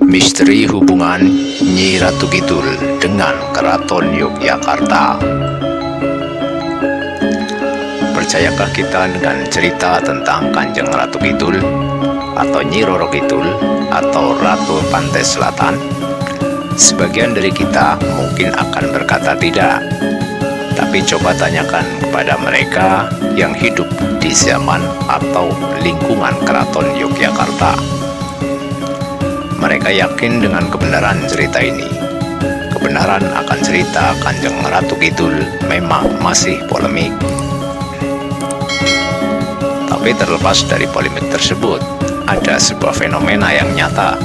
Misteri hubungan Nyi Ratu Kidul dengan Keraton Yogyakarta. Percayakah kita dengan cerita tentang Kanjeng Ratu Kidul atau Nyi Roro Kidul atau Ratu Pantai Selatan? Sebagian dari kita mungkin akan berkata tidak, tapi coba tanyakan kepada mereka yang hidup di zaman atau lingkungan Keraton Yogyakarta. Mereka yakin dengan kebenaran cerita ini. Kebenaran akan cerita Kanjeng Ratu Kidul memang masih polemik. Tapi terlepas dari polemik tersebut, ada sebuah fenomena yang nyata,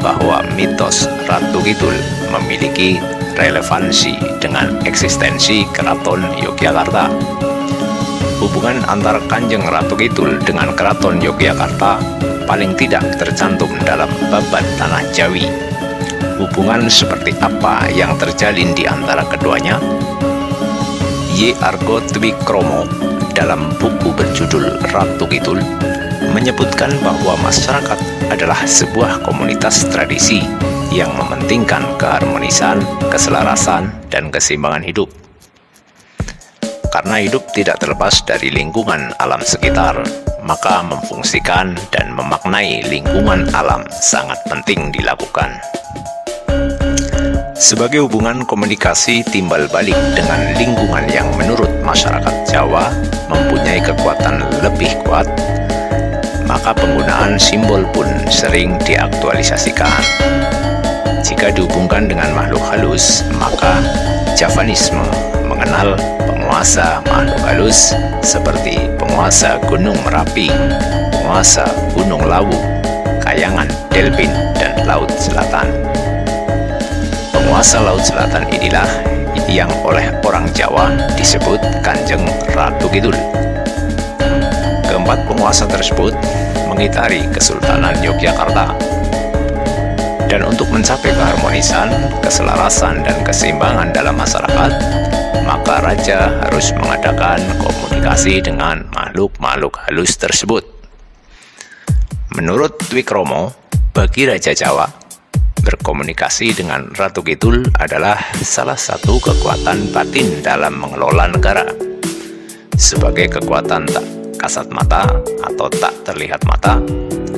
bahwa mitos Ratu Kidul memiliki relevansi dengan eksistensi Keraton Yogyakarta. Hubungan antara Kanjeng Ratu Kidul dengan Keraton Yogyakarta paling tidak tercantum dalam Babat Tanah Jawi. Hubungan seperti apa yang terjalin di antara keduanya? Y. Argo Twikromo dalam buku berjudul Ratu Kidul menyebutkan bahwa masyarakat adalah sebuah komunitas tradisi yang mementingkan keharmonisan, keselarasan, dan keseimbangan hidup. Karena hidup tidak terlepas dari lingkungan alam sekitar, maka memfungsikan dan memaknai lingkungan alam sangat penting dilakukan. Sebagai hubungan komunikasi timbal balik dengan lingkungan yang menurut masyarakat Jawa mempunyai kekuatan lebih kuat, maka penggunaan simbol pun sering diaktualisasikan. Jika dihubungkan dengan makhluk halus, maka Javanisme mengenal penguasa makhluk halus seperti penguasa Gunung Merapi, penguasa Gunung Lawu, Kayangan, Delpin, dan Laut Selatan. Penguasa Laut Selatan inilah yang oleh orang Jawa disebut Kanjeng Ratu Kidul. Keempat penguasa tersebut mengitari Kesultanan Yogyakarta. Dan untuk mencapai keharmonisan, keselarasan, dan keseimbangan dalam masyarakat, maka raja harus mengadakan komunikasi dengan makhluk-makhluk halus tersebut. Menurut Twikromo, bagi Raja Jawa, berkomunikasi dengan Ratu Kidul adalah salah satu kekuatan batin dalam mengelola negara. Sebagai kekuatan tak kasat mata atau tak terlihat mata,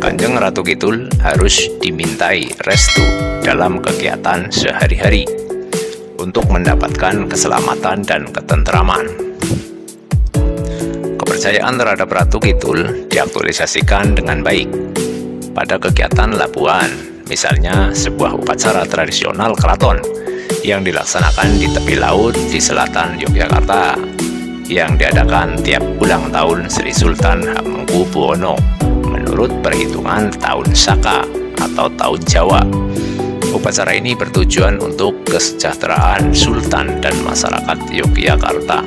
Kanjeng Ratu Kidul harus dimintai restu dalam kegiatan sehari-hari untuk mendapatkan keselamatan dan ketentraman. Kepercayaan terhadap Ratu Kidul diaktualisasikan dengan baik pada kegiatan labuhan, misalnya sebuah upacara tradisional keraton yang dilaksanakan di tepi laut di selatan Yogyakarta yang diadakan tiap ulang tahun Sri Sultan Hamengkubuwono menurut perhitungan tahun Saka atau tahun Jawa. Upacara ini bertujuan untuk kesejahteraan Sultan dan masyarakat Yogyakarta.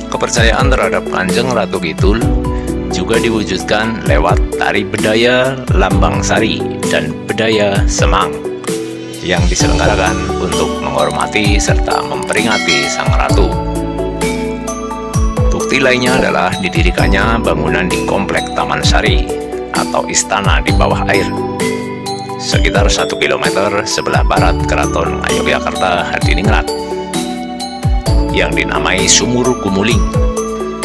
Kepercayaan terhadap Kanjeng Ratu Kidul juga diwujudkan lewat tari bedaya Lambang Sari dan bedaya Semang yang diselenggarakan untuk menghormati serta memperingati Sang Ratu. Bukti lainnya adalah didirikannya bangunan di Komplek Taman Sari atau istana di bawah air, sekitar 1 km sebelah barat Keraton Yogyakarta Hadiningrat, yang dinamai Sumur Gumuling.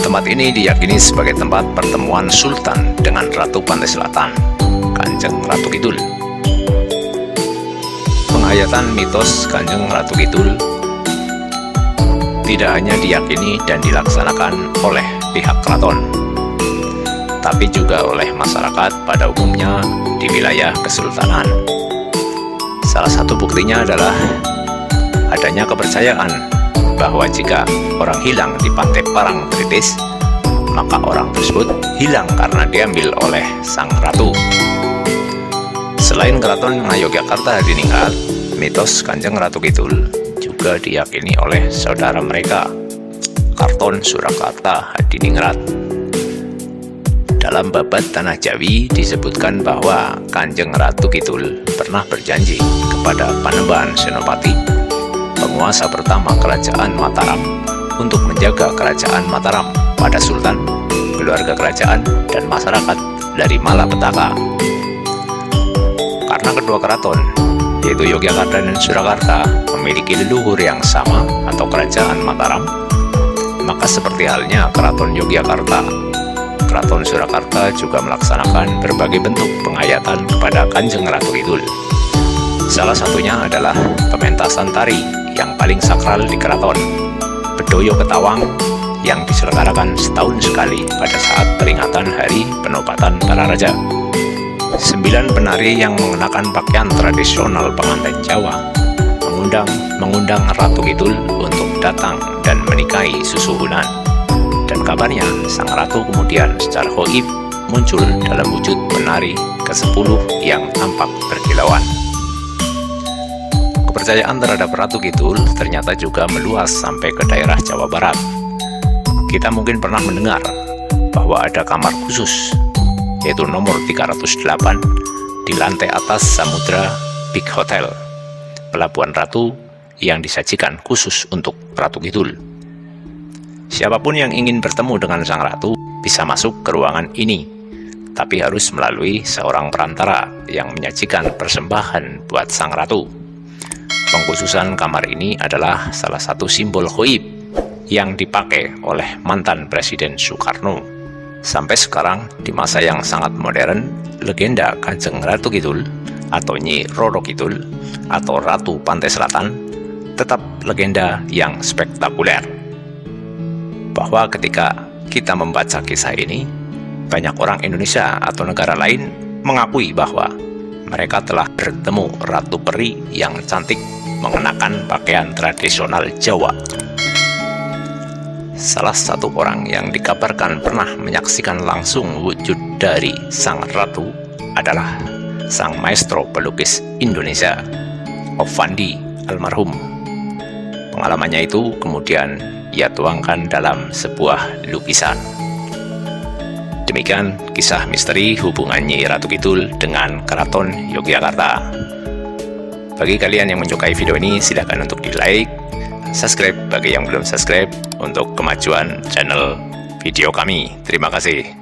Tempat ini diyakini sebagai tempat pertemuan Sultan dengan Ratu Pantai Selatan, Kanjeng Ratu Kidul. Penghayatan mitos Kanjeng Ratu Kidul tidak hanya diyakini dan dilaksanakan oleh pihak keraton, tapi juga oleh masyarakat pada umumnya di wilayah kesultanan. Salah satu buktinya adalah adanya kepercayaan bahwa jika orang hilang di Pantai Parangtritis, maka orang tersebut hilang karena diambil oleh Sang Ratu. Selain Keraton Yogyakarta Hadiningrat, mitos Kanjeng Ratu Kidul juga diyakini oleh saudara mereka, Keraton Surakarta Hadiningrat. Dalam Babat Tanah Jawi disebutkan bahwa Kanjeng Ratu Kidul pernah berjanji kepada Panembahan Senopati, penguasa pertama Kerajaan Mataram, untuk menjaga Kerajaan Mataram pada Sultan, keluarga kerajaan, dan masyarakat dari malapetaka. Karena kedua keraton, yaitu Yogyakarta dan Surakarta, memiliki leluhur yang sama atau kerajaan Mataram, maka seperti halnya Keraton Yogyakarta, Keraton Surakarta juga melaksanakan berbagai bentuk penghayatan kepada Kanjeng Ratu Kidul. Salah satunya adalah pementasan tari yang paling sakral di keraton, Bedoyo Ketawang, yang diselenggarakan setahun sekali pada saat peringatan Hari Penobatan Para Raja. 9 penari yang mengenakan pakaian tradisional pengantin Jawa mengundang Ratu Kidul untuk datang dan menikahi susuhunan. Dan kabarnya sang ratu kemudian secara gaib muncul dalam wujud penari ke-10 yang tampak berkilauan. Kepercayaan terhadap Ratu Kidul ternyata juga meluas sampai ke daerah Jawa Barat. Kita mungkin pernah mendengar bahwa ada kamar khusus, yaitu nomor 308 di lantai atas Samudra Big Hotel, Pelabuhan Ratu, yang disajikan khusus untuk Ratu Kidul. Siapapun yang ingin bertemu dengan sang ratu bisa masuk ke ruangan ini, tapi harus melalui seorang perantara yang menyajikan persembahan buat sang ratu. Pengkhususan kamar ini adalah salah satu simbol gaib yang dipakai oleh mantan Presiden Soekarno. Sampai sekarang, di masa yang sangat modern, legenda Kanjeng Ratu Kidul atau Nyi Roro Kidul atau Ratu Pantai Selatan tetap legenda yang spektakuler. Bahwa ketika kita membaca kisah ini, banyak orang Indonesia atau negara lain mengakui bahwa mereka telah bertemu Ratu Peri yang cantik mengenakan pakaian tradisional Jawa. Salah satu orang yang dikabarkan pernah menyaksikan langsung wujud dari sang ratu adalah sang maestro pelukis Indonesia, Ovandi almarhum. Pengalamannya itu kemudian ia tuangkan dalam sebuah lukisan. Demikian kisah misteri hubungan Nyi Ratu Kidul dengan Keraton Yogyakarta. Bagi kalian yang menyukai video ini, silakan untuk di-like, subscribe bagi yang belum subscribe untuk kemajuan channel video kami. Terima kasih.